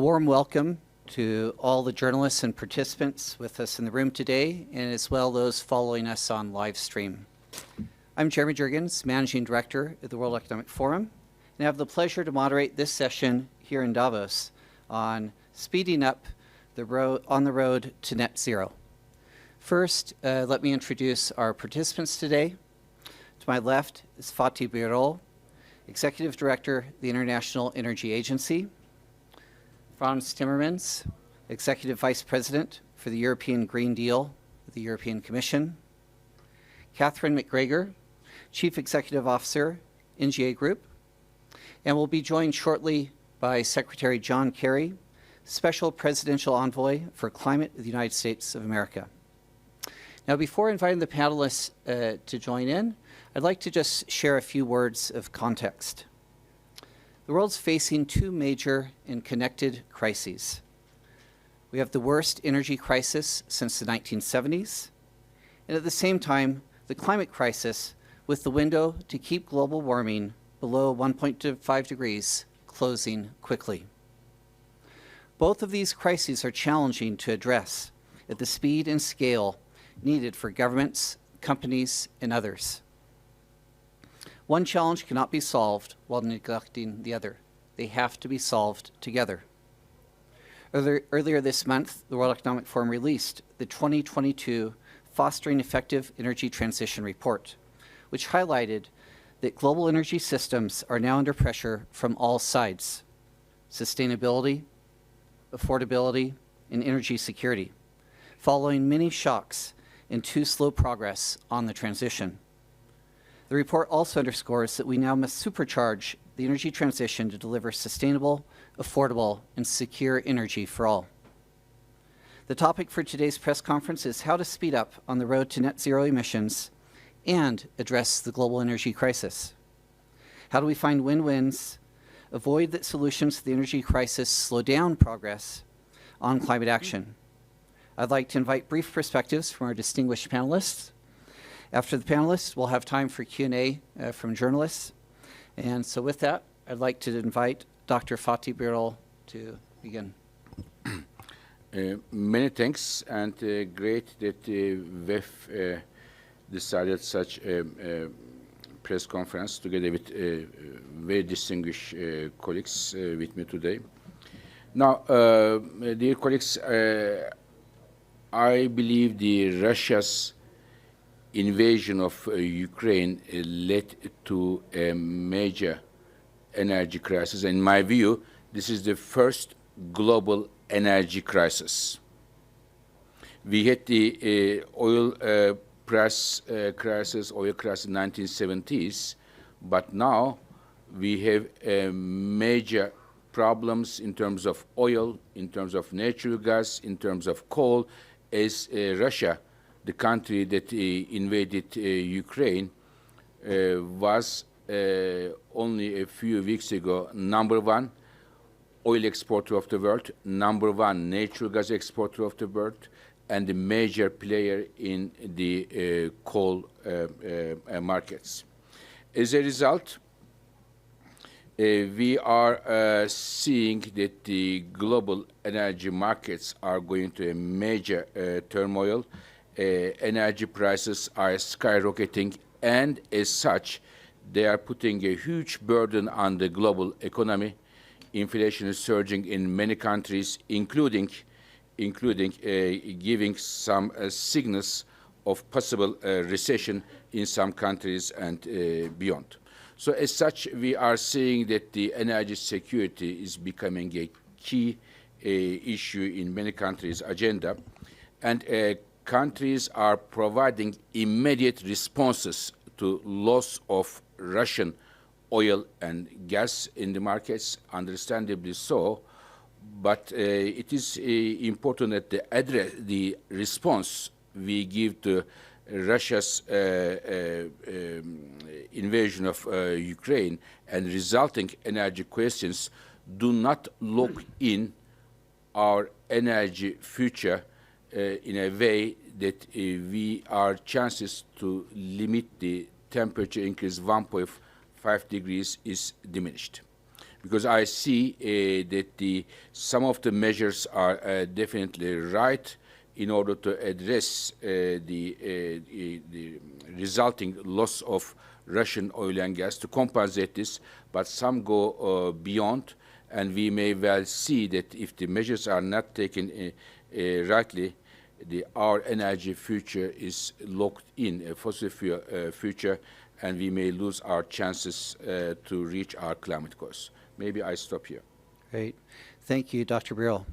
warm welcome to all the journalists and participants with us in the room today, and as well those following us on live stream. I'm Jeremy Jurgens, Managing Director of the World Economic Forum, and I have the pleasure to moderate this session here in Davos on speeding up on the road to net zero. First, let me introduce our participants today. To my left is Fatih Birol, Executive Director of the International Energy Agency. Frans Timmermans, Executive Vice President for the European Green Deal of the European Commission. Catherine McGregor, Chief Executive Officer, NGA Group. And we'll be joined shortly by Secretary John Kerry, Special Presidential Envoy for Climate of the United States of America. Now, before inviting the panelists to join in, I'd like to just share a few words of context. The world's facing two major and connected crises. We have the worst energy crisis since the 1970s, and at the same time, the climate crisis with the window to keep global warming below 1.5 degrees closing quickly. Both of these crises are challenging to address at the speed and scale needed for governments, companies, and others. One challenge cannot be solved while neglecting the other. They have to be solved together. Earlier this month, the World Economic Forum released the 2022 Fostering Effective Energy Transition Report, which highlighted that global energy systems are now under pressure from all sides: sustainability, affordability, and energy security, following many shocks and too slow progress on the transition. The report also underscores that we now must supercharge the energy transition to deliver sustainable, affordable, and secure energy for all. The topic for today's press conference is how to speed up on the road to net zero emissions and address the global energy crisis. How do we find win-wins, avoid that solutions to the energy crisis slow down progress on climate action? I'd like to invite brief perspectives from our distinguished panelists. After the panelists, we'll have time for Q&A from journalists. And so with that, I'd like to invite Dr. Fatih Birol to begin. Many thanks, and great that WEF decided such a press conference together with very distinguished colleagues with me today. Now, dear colleagues, I believe the Russia's invasion of Ukraine led to a major energy crisis. In my view, this is the first global energy crisis. We had the oil price crisis, oil crisis in the 1970s, but now we have major problems in terms of oil, in terms of natural gas, in terms of coal, as Russia, the country that invaded Ukraine, was only a few weeks ago #1 oil exporter of the world, #1 natural gas exporter of the world, and a major player in the coal markets. As a result, we are seeing that the global energy markets are going to a major turmoil. Energy prices are skyrocketing, and as such, they are putting a huge burden on the global economy. Inflation is surging in many countries, including giving some signals of possible recession in some countries and beyond. So as such, we are seeing that the energy security is becoming a key issue in many countries' agenda, and countries are providing immediate responses to loss of Russian oil and gas in the markets, understandably so, but it is important that the response we give to Russia's invasion of Ukraine and resulting energy questions do not lock in our energy future in a way that we are chances to limit the temperature increase 1.5 degrees is diminished. because I see that some of the measures are definitely right in order to address the resulting loss of Russian oil and gas to compensate this, but some go beyond, and we may well see that if the measures are not taken rightly, our energy future is locked in, a fossil fuel future, and we may lose our chances to reach our climate goals. Maybe I stop here. Great. Thank you, Dr. Brill.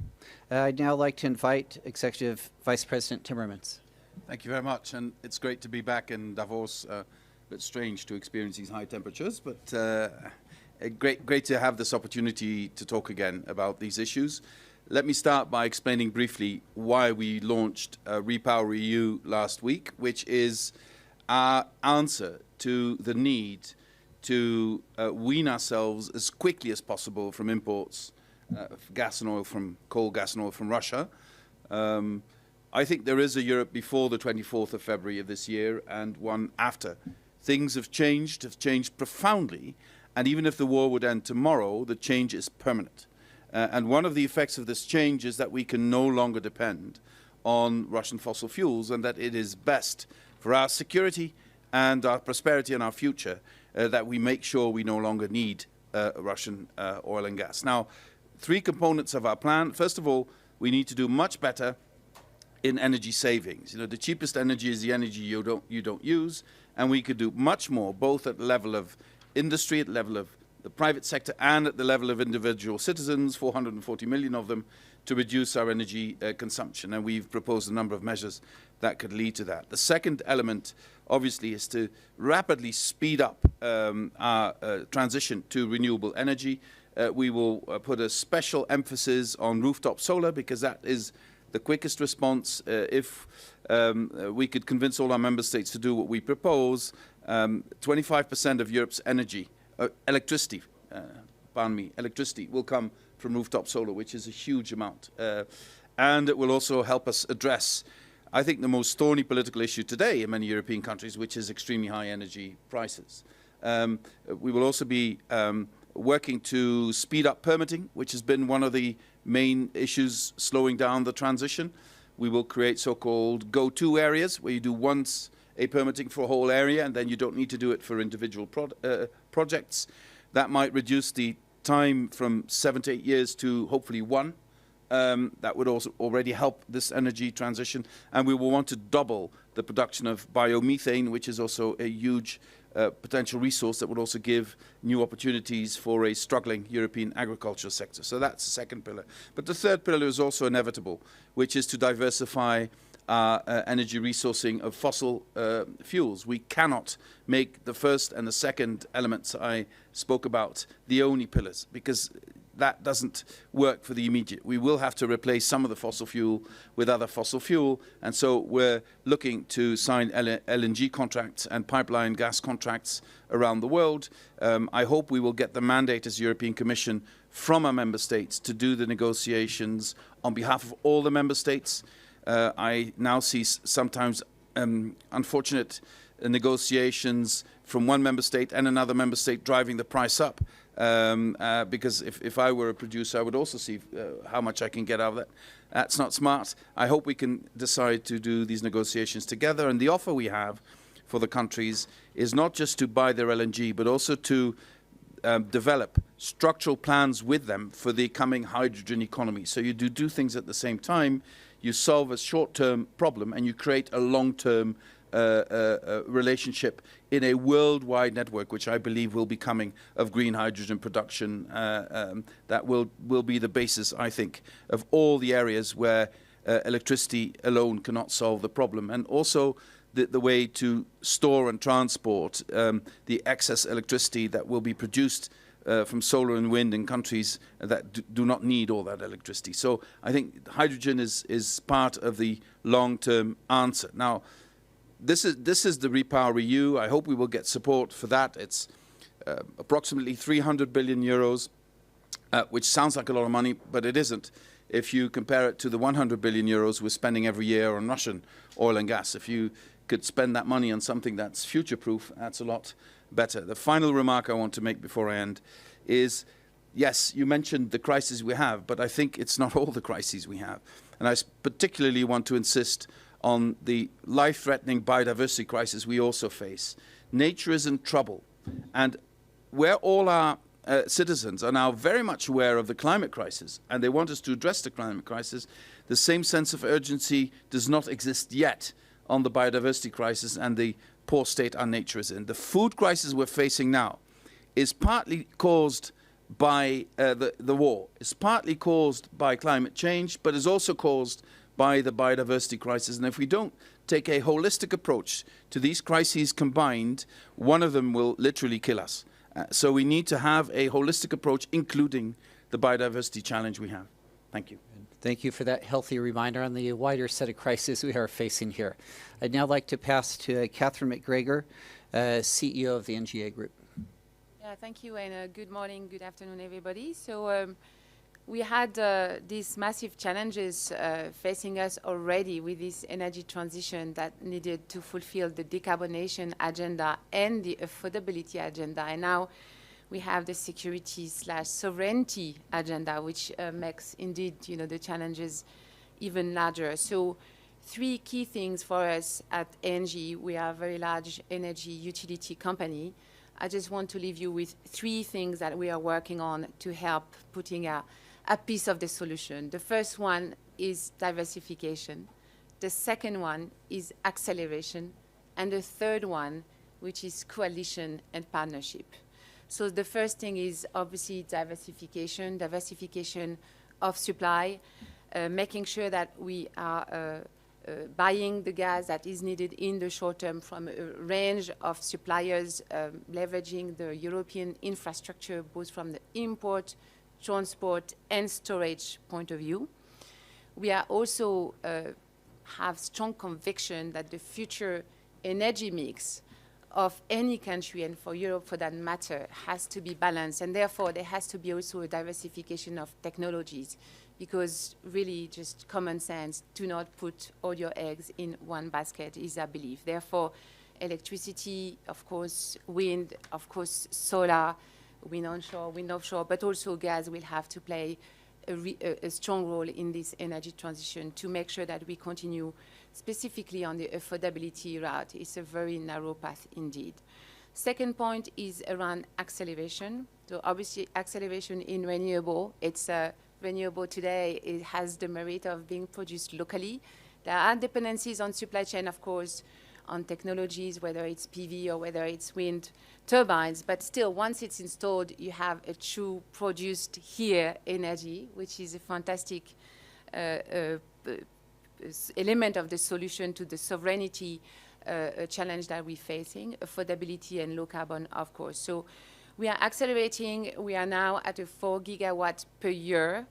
I'd now like to invite Executive Vice President Timmermans. Thank you very much, and it's great to be back in Davos. A bit strange to experience these high temperatures, but great to have this opportunity to talk again about these issues. Let me start by explaining briefly why we launched Repower EU last week, which is our answer to the need to wean ourselves as quickly as possible from imports of gas and oil from coal, gas and oil from Russia. I think there is a Europe before the 24th of February of this year and one after. Things have changed profoundly, and even if the war would end tomorrow, the change is permanent. And one of the effects of this change is that we can no longer depend on Russian fossil fuels, and that it is best for our security and our prosperity and our future that we make sure we no longer need Russian oil and gas. Now, three components of our plan. First of all, we need to do much better in energy savings. You know, the cheapest energy is the energy you don't use, and we could do much more, both at the level of industry, at the level of the private sector, and at the level of individual citizens, 440 million of them, to reduce our energy consumption. And we've proposed a number of measures that could lead to that. The second element, obviously, is to rapidly speed up our transition to renewable energy. We will put a special emphasis on rooftop solar, because that is the quickest response. If we could convince all our member states to do what we propose, 25% of Europe's electricity will come from rooftop solar, which is a huge amount. And it will also help us address, I think, the most thorny political issue today in many European countries, which is extremely high energy prices. We will also be working to speed up permitting, which has been one of the main issues slowing down the transition. We will create so-called go-to areas, where you do once a permitting for a whole area, and then you don't need to do it for individual projects. That might reduce the time from 7 to 8 years to hopefully 1. That would also already help this energy transition. And we will want to double the production of biomethane, which is also a huge potential resource that would also give new opportunities for a struggling European agriculture sector. So that's the second pillar. But the third pillar is also inevitable, which is to diversify energy resourcing of fossil fuels. We cannot make the first and the second elements I spoke about the only pillars, because that doesn't work for the immediate. We will have to replace some of the fossil fuel with other fossil fuel, and so we're looking to sign LNG contracts and pipeline gas contracts around the world. I hope we will get the mandate as European Commission from our member states to do the negotiations on behalf of all the member states. I now see sometimes unfortunate negotiations from one member state and another member state driving the price up. Because if I were a producer, I would also see how much I can get out of that. That's not smart. I hope we can decide to do these negotiations together. And the offer we have for the countries is not just to buy their LNG, but also to develop structural plans with them for the coming hydrogen economy. So you do things at the same time. You solve a short-term problem, and you create a long-term relationship in a worldwide network, which I believe will be coming, of green hydrogen production. That will be the basis, I think, of all the areas where electricity alone cannot solve the problem. And also the way to store and transport the excess electricity that will be produced from solar and wind in countries that do not need all that electricity. So I think hydrogen is part of the long-term answer. Now, this is the Repower EU. I hope we will get support for that. It's approximately 300 billion euros, which sounds like a lot of money, but it isn't if you compare it to the 100 billion euros we're spending every year on Russian oil and gas. If you could spend that money on something that's future-proof, that's a lot better. The final remark I want to make before I end is, yes, you mentioned the crisis we have, but I think it's not all the crises we have. And I particularly want to insist on the life-threatening biodiversity crisis we also face. Nature is in trouble, and where all our citizens are now very much aware of the climate crisis, and they want us to address the climate crisis, the same sense of urgency does not exist yet on the biodiversity crisis and the poor state our nature is in. The food crisis we're facing now is partly caused by the war. It's partly caused by climate change, but is also caused by the biodiversity crisis. And if we don't take a holistic approach to these crises combined, one of them will literally kill us. So we need to have a holistic approach, including the biodiversity challenge we have. Thank you. Thank you for that healthy reminder on the wider set of crises we are facing here. I'd now like to pass to Catherine McGregor, CEO of the NGA Group. Yeah, thank you, and good morning, good afternoon, everybody. So we had these massive challenges facing us already with this energy transition that needed to fulfill the decarbonation agenda and the affordability agenda. And now we have the security/sovereignty agenda, which makes indeed, the challenges even larger. So 3 key things for us at ENGIE. We are a very large energy utility company. I just want to leave you with 3 things that we are working on to help putting a piece of the solution. The first one is diversification. The second one is acceleration. And the third one, which is coalition and partnership. So the first thing is obviously diversification of supply, making sure that we are buying the gas that is needed in the short term from a range of suppliers, leveraging the European infrastructure, both from the import, transport, and storage point of view. We are also have strong conviction that the future energy mix of any country, and for Europe for that matter, has to be balanced, and therefore there has to be also a diversification of technologies, because really just common sense, do not put all your eggs in one basket is our belief. Therefore, electricity, of course, wind, of course, solar, wind onshore, wind offshore, but also gas will have to play a strong role in this energy transition to make sure that we continue specifically on the affordability route. It's a very narrow path indeed. Second point is around acceleration. So obviously acceleration in renewable. It's renewable today. It has the merit of being produced locally. There are dependencies on supply chain, of course, on technologies, whether it's PV or whether it's wind turbines, but still, once it's installed, you have a true produced here energy, which is a fantastic element of the solution to the sovereignty challenge that we're facing, affordability and low carbon, of course. So we are accelerating. We are now at a 4 gigawatt per year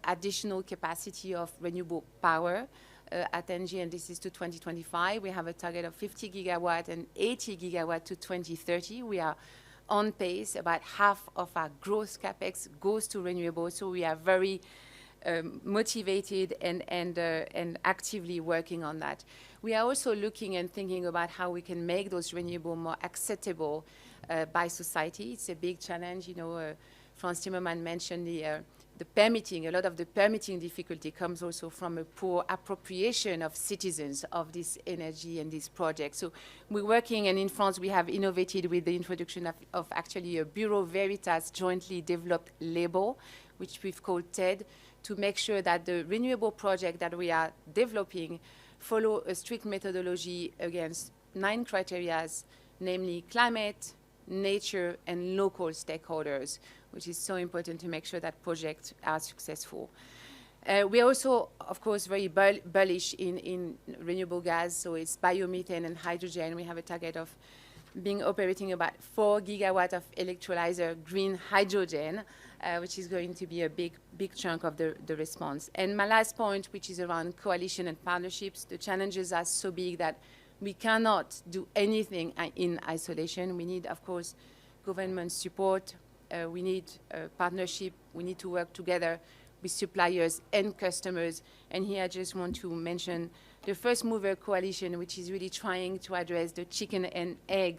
additional capacity of renewable power at ENGIE, and this is to 2025. We have a target of 50 gigawatt and 80 gigawatt to 2030. We are on pace. About half of our gross capex goes to renewables, so we are very motivated and actively working on that. We are also looking and thinking about how we can make those renewables more acceptable by society. It's a big challenge. Franz Timmermans mentioned the permitting. A lot of the permitting difficulty comes also from a poor appropriation of citizens of this energy and this project. So we're working, and in France we have innovated with the introduction of actually a Bureau Veritas jointly developed label, which we've called TED, to make sure that the renewable project that we are developing follow a strict methodology against 9 criteria, namely climate, nature, and local stakeholders, which is so important to make sure that projects are successful. We are also, of course, very bullish in renewable gas, so it's biomethane and hydrogen. We have a target of being operating about 4 gigawatt of electrolyzer green hydrogen, which is going to be a big chunk of the response. And my last point, which is around coalition and partnerships, the challenges are so big that we cannot do anything in isolation. We need, of course, government support. We need partnership. We need to work together with suppliers and customers. And here I just want to mention the First Mover Coalition, which is really trying to address the chicken and egg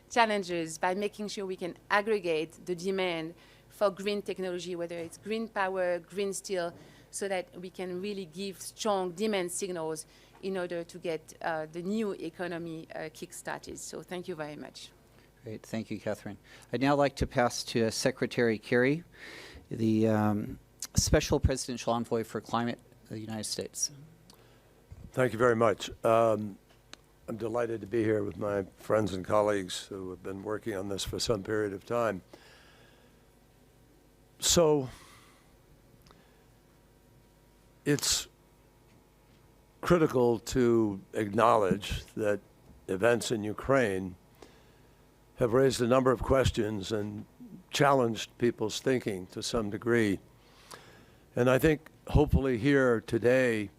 challenges by making sure we can aggregate the demand for green technology, whether it's green power, green steel, so that we can really give strong demand signals in order to get the new economy kick-started. So thank you very much. Great, thank you, Catherine. I'd now like to pass to Secretary Kerry, the Special Presidential Envoy for Climate of the United States. Thank you very much. I'm delighted to be here with my friends and colleagues who have been working on this for some period of time. So, it's critical to acknowledge that events in Ukraine have raised a number of questions and challenged people's thinking to some degree. And I think hopefully here today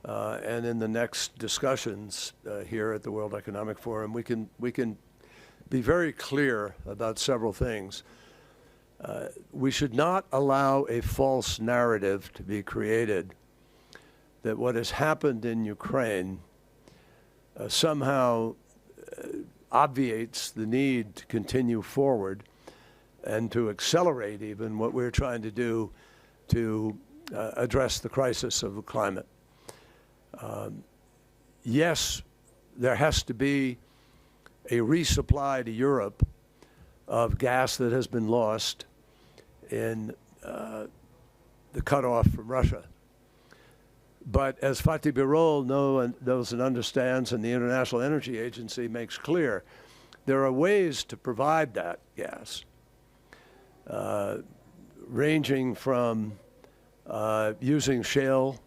and in the next discussions here at the World Economic Forum, we can be very clear about several things. We should not allow a false narrative to be created that what has happened in Ukraine somehow obviates the need to continue forward and to accelerate even what we're trying to do to address the crisis of the climate. Yes, there has to be a resupply to Europe of gas that has been lost in the cutoff from Russia. But as Fatih Birol knows and understands, and the International Energy Agency makes clear, there are ways to provide that gas, ranging from using shale,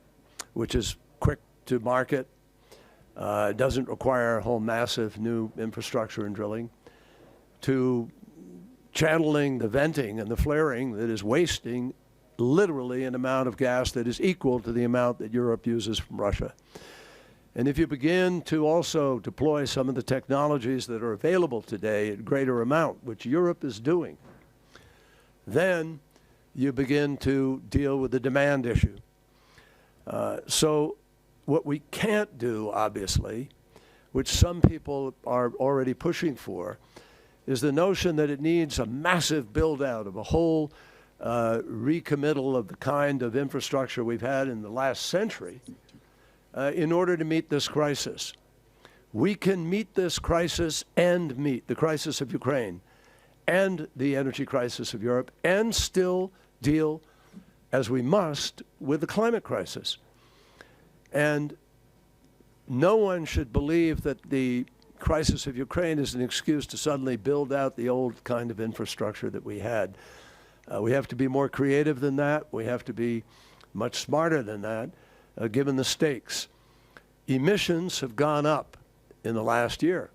which is quick to market, doesn't require a whole massive new infrastructure and drilling, to channeling the venting and the flaring that is wasting literally an amount of gas that is equal to the amount that Europe uses from Russia. And if you begin to also deploy some of the technologies that are available today at greater amount, which Europe is doing, then you begin to deal with the demand issue. So what we can't do, obviously, which some people are already pushing for, is the notion that it needs a massive build-out of a whole recommittal of the kind of infrastructure we've had in the last century in order to meet this crisis. We can meet this crisis and meet the crisis of Ukraine and the energy crisis of Europe and still deal, as we must, with the climate crisis. And no one should believe that the crisis of Ukraine is an excuse to suddenly build out the old kind of infrastructure that we had. We have to be more creative than that. We have to be much smarter than that, given the stakes. Emissions have gone up in the last year.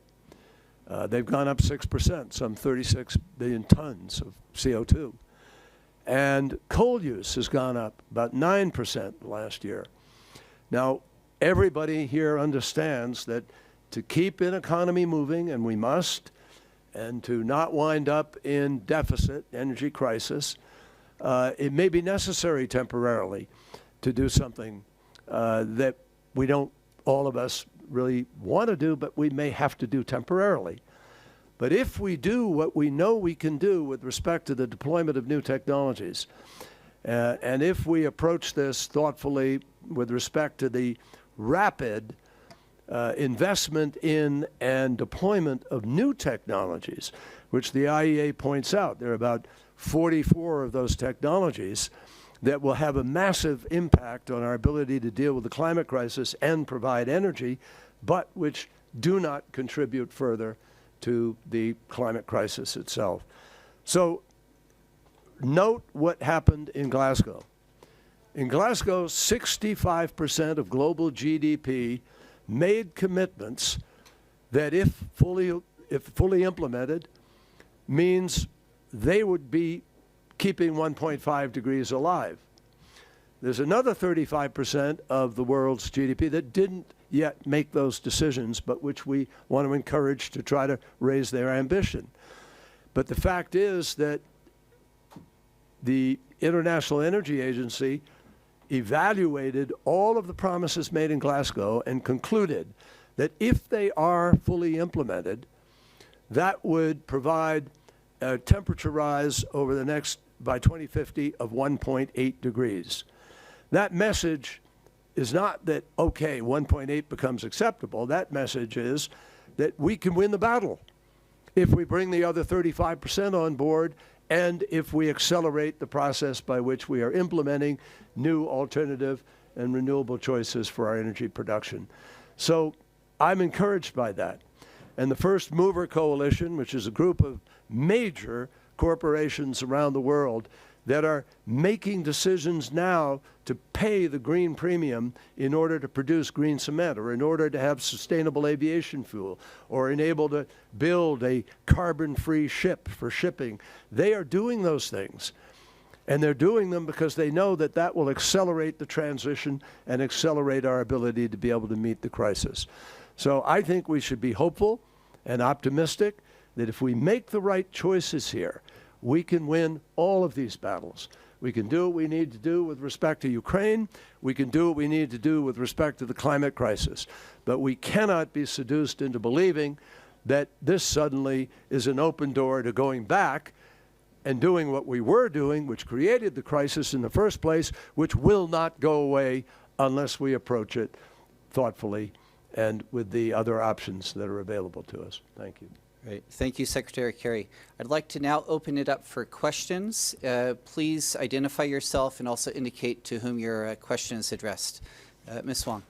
They've gone up 6%, some 36 billion tons of CO2. And coal use has gone up about 9% last year. Now, everybody here understands that to keep an economy moving, and we must, and to not wind up in deficit, energy crisis, it may be necessary temporarily to do something that we don't, all of us, really want to do, but we may have to do temporarily. But if we do what we know we can do with respect to the deployment of new technologies, and if we approach this thoughtfully with respect to the rapid investment in and deployment of new technologies, which the IEA points out, there are about 44 of those technologies that will have a massive impact on our ability to deal with the climate crisis and provide energy, but which do not contribute further to the climate crisis itself. So note what happened in Glasgow. In Glasgow, 65% of global GDP made commitments that if fully implemented, means they would be keeping 1.5 degrees alive. There's another 35% of the world's GDP that didn't yet make those decisions, but which we want to encourage to try to raise their ambition. But the fact is that the International Energy Agency evaluated all of the promises made in Glasgow and concluded that if they are fully implemented, that would provide a temperature rise over the next, by 2050, of 1.8 degrees. That message is not that, okay, 1.8 becomes acceptable. That message is that we can win the battle if we bring the other 35% on board and if we accelerate the process by which we are implementing new alternative and renewable choices for our energy production. So I'm encouraged by that. And the First Mover Coalition, which is a group of major corporations around the world that are making decisions now to pay the green premium in order to produce green cement, or in order to have sustainable aviation fuel, or enable to build a carbon-free ship for shipping. They are doing those things. And they're doing them because they know that that will accelerate the transition and accelerate our ability to be able to meet the crisis. So I think we should be hopeful and optimistic that if we make the right choices here, we can win all of these battles. We can do what we need to do with respect to Ukraine. We can do what we need to do with respect to the climate crisis. But we cannot be seduced into believing that this suddenly is an open door to going back and doing what we were doing, which created the crisis in the first place, which will not go away unless we approach it thoughtfully and with the other options that are available to us. Thank you. Great. Thank you, Secretary Kerry. I'd like to now open it up for questions. Please identify yourself and also indicate to whom your question is addressed. Ms. Wang.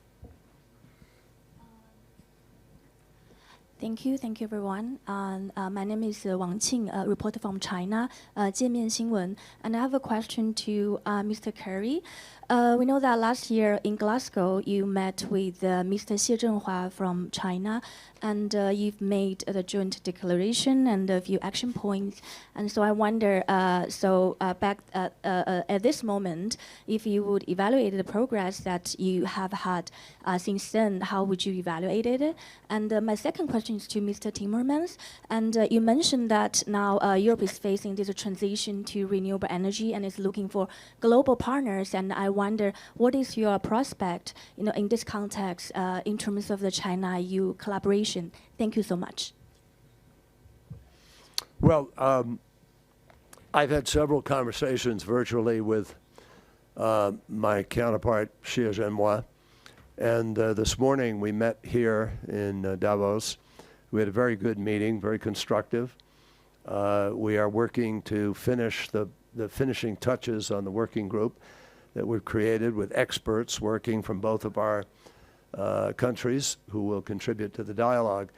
Thank you everyone. My name is Wang Qing, a reporter from China, 界面新闻, and I have a question to Mr. Kerry. We know that last year in Glasgow, you met with Mr. Xie Zhenhua from China, and you've made the joint declaration and a few action points. And so I wonder, back at this moment, if you would evaluate the progress that you have had since then, how would you evaluate it? And my second question is to Mr. Timmermans. And you mentioned that now Europe is facing this transition to renewable energy and is looking for global partners. And I wonder, what is your prospect, in this context, in terms of the China-EU collaboration? Thank you so much. Well, I've had several conversations virtually with my counterpart, Xie Zhenhua. And this morning we met here in Davos. We had a very good meeting, very constructive. We are working to finish the finishing touches on the working group that we've created with experts working from both of our countries who will contribute to the dialogue.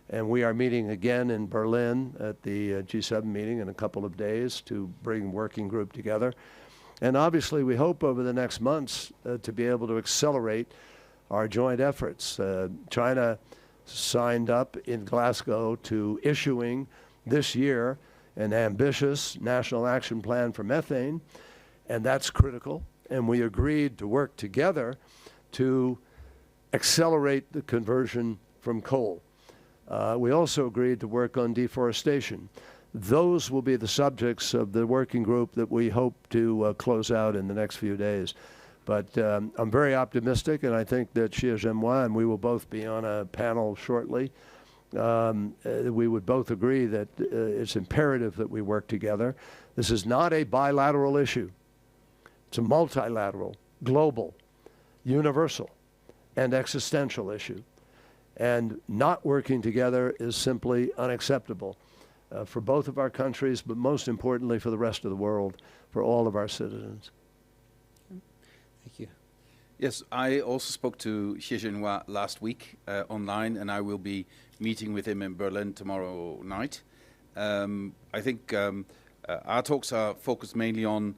And we are meeting again in Berlin at the G7 meeting in a couple of days to bring working group together. And obviously we hope over the next months to be able to accelerate our joint efforts. China signed up in Glasgow to issuing this year an ambitious national action plan for methane, and that's critical. And we agreed to work together to accelerate the conversion from coal. We also agreed to work on deforestation. Those will be the subjects of the working group that we hope to close out in the next few days. But I'm very optimistic, and I think that Xie Zhenhua and we will both be on a panel shortly. We would both agree that it's imperative that we work together. This is not a bilateral issue. It's a multilateral, global, universal, and existential issue. And not working together is simply unacceptable for both of our countries, but most importantly for the rest of the world, for all of our citizens. Thank you. Yes, I also spoke to Xie Zhenhua last week online, and I will be meeting with him in Berlin tomorrow night. I think our talks are focused mainly on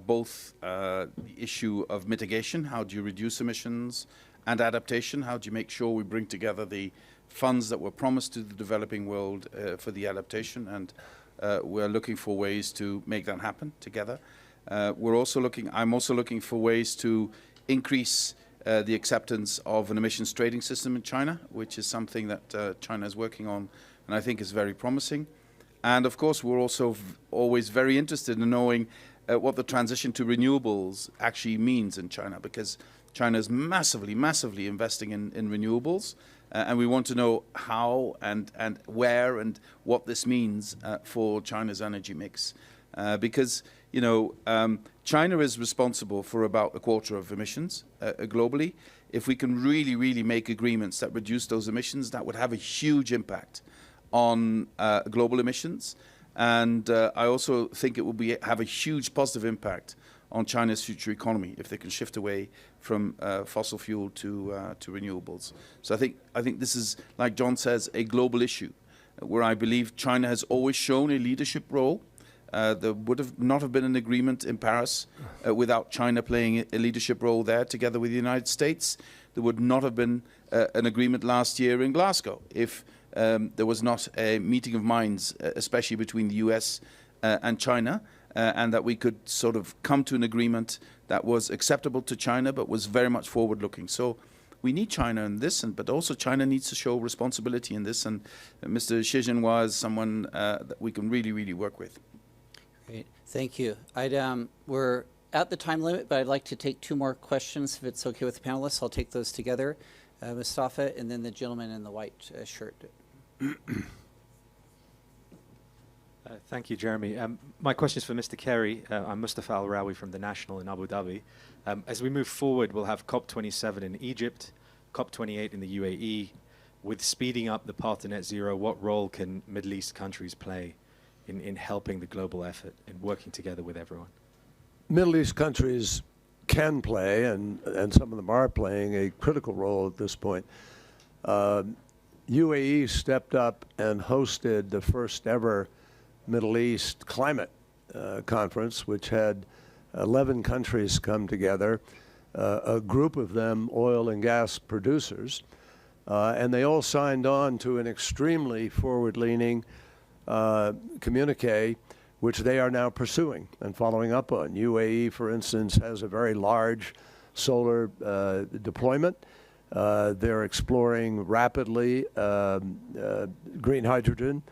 both the issue of mitigation, how do you reduce emissions, and adaptation, how do you make sure we bring together the funds that were promised to the developing world for the adaptation, and we're looking for ways to make that happen together. I'm also looking for ways to increase the acceptance of an emissions trading system in China, which is something that China is working on and I think is very promising. And of course, we're also always very interested in knowing what the transition to renewables actually means in China, because China is massively investing in renewables. And we want to know how and where and what this means for China's energy mix. Because, you know, China is responsible for about a quarter of emissions globally. If we can really make agreements that reduce those emissions, that would have a huge impact on global emissions. And I also think it will have a huge positive impact on China's future economy if they can shift away from fossil fuel to renewables. So I think this is, like John says, a global issue where I believe China has always shown a leadership role. There would not have been an agreement in Paris without China playing a leadership role there together with the United States. There would not have been an agreement last year in Glasgow if there was not a meeting of minds, especially between the US and China, and that we could sort of come to an agreement that was acceptable to China but was very much forward-looking. So we need China in this, but also China needs to show responsibility in this, and Mr. Xi Jinping is someone that we can really work with. Great, thank you. We're at the time limit, but I'd like to take 2 more questions if it's okay with the panelists. I'll take those together. Mustafa, and then the gentleman in the white shirt. Thank you, Jeremy. My question is for Mr. Kerry. I'm Mustafa Al-Rawi from The National in Abu Dhabi. As we move forward, we'll have COP27 in Egypt, COP28 in the UAE. With speeding up the path to net zero, what role can Middle East countries play in helping the global effort and working together with everyone? Middle East countries can play, and some of them are playing, a critical role at this point. UAE stepped up and hosted the first ever Middle East climate conference, which had 11 countries come together, a group of them oil and gas producers, and they all signed on to an extremely forward-leaning communique, which they are now pursuing and following up on. UAE, for instance, has a very large solar deployment. They're exploring rapidly green hydrogen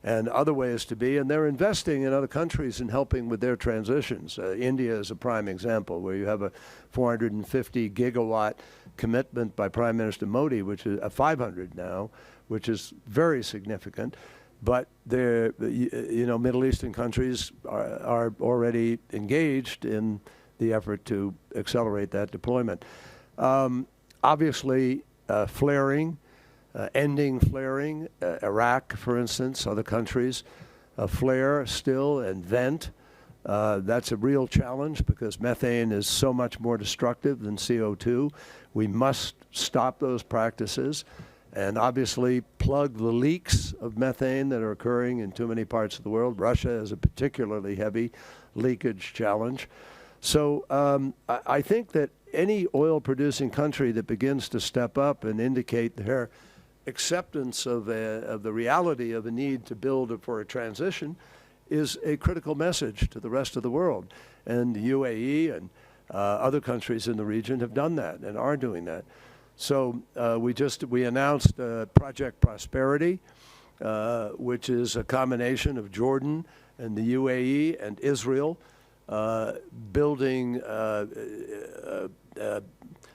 and other ways to be, and they're investing in other countries and helping with their transitions. India is a prime example, where you have a 450 gigawatt commitment by Prime Minister Modi, which is 500 now, which is very significant. But Middle Eastern countries are already engaged in the effort to accelerate that deployment. Obviously, flaring, ending flaring, Iraq, for instance, other countries, flare still and vent. That's a real challenge because methane is so much more destructive than CO2. We must stop those practices and obviously plug the leaks of methane that are occurring in too many parts of the world. Russia has a particularly heavy leakage challenge. So I think that any oil-producing country that begins to step up and indicate their acceptance of the reality of a need to build for a transition is a critical message to the rest of the world. And the UAE and other countries in the region have done that and are doing that. So we announced Project Prosperity, which is a combination of Jordan and the UAE and Israel, building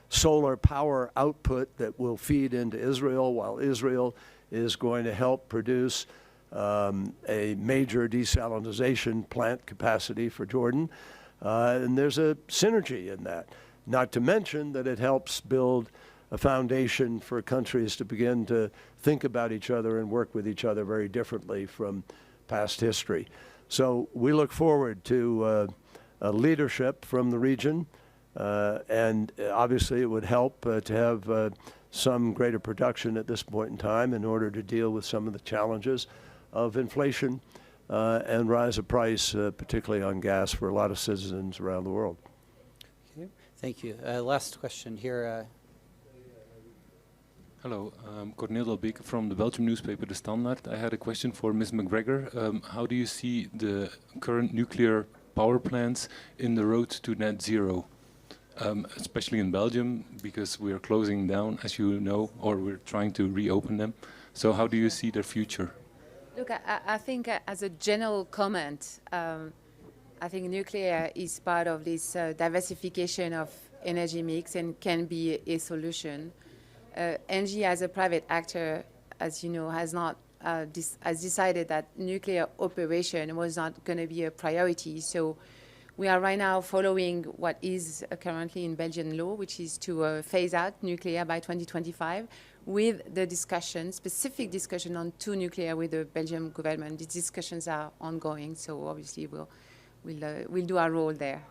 solar power output that will feed into Israel, while Israel is going to help produce a major desalinization plant capacity for Jordan. And there's a synergy in that, not to mention that it helps build a foundation for countries to begin to think about each other and work with each other very differently from past history. So we look forward to leadership from the region, and obviously it would help to have some greater production at this point in time in order to deal with some of the challenges of inflation and rise of price, particularly on gas for a lot of citizens around the world. Okay, thank you. Last question here. Hello, Cornel Dalbeke from the Belgium newspaper De Standaard. I had a question for Ms. McGregor. How do you see the current nuclear power plants in the road to net zero, especially in Belgium, because we are closing down, as you know, or we're trying to reopen them. So how do you see their future? Look, I think as a general comment, I think nuclear is part of this diversification of energy mix and can be a solution. ENGIE, as a private actor, as you know, has not has decided that nuclear operation was not going to be a priority. So we are right now following what is currently in Belgian law, which is to phase out nuclear by 2025, with the discussion, specific discussion on 2 nuclear with the Belgian government. These discussions are ongoing, so obviously we'll do our role there.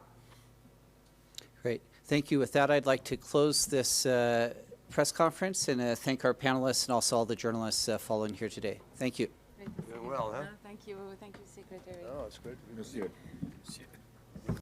Great. Thank you. With that, I'd like to close this press conference and thank our panelists and also all the journalists following here today. Thank you. Doing well, huh? Thank you, Secretary. Oh, it's good. Monsieur.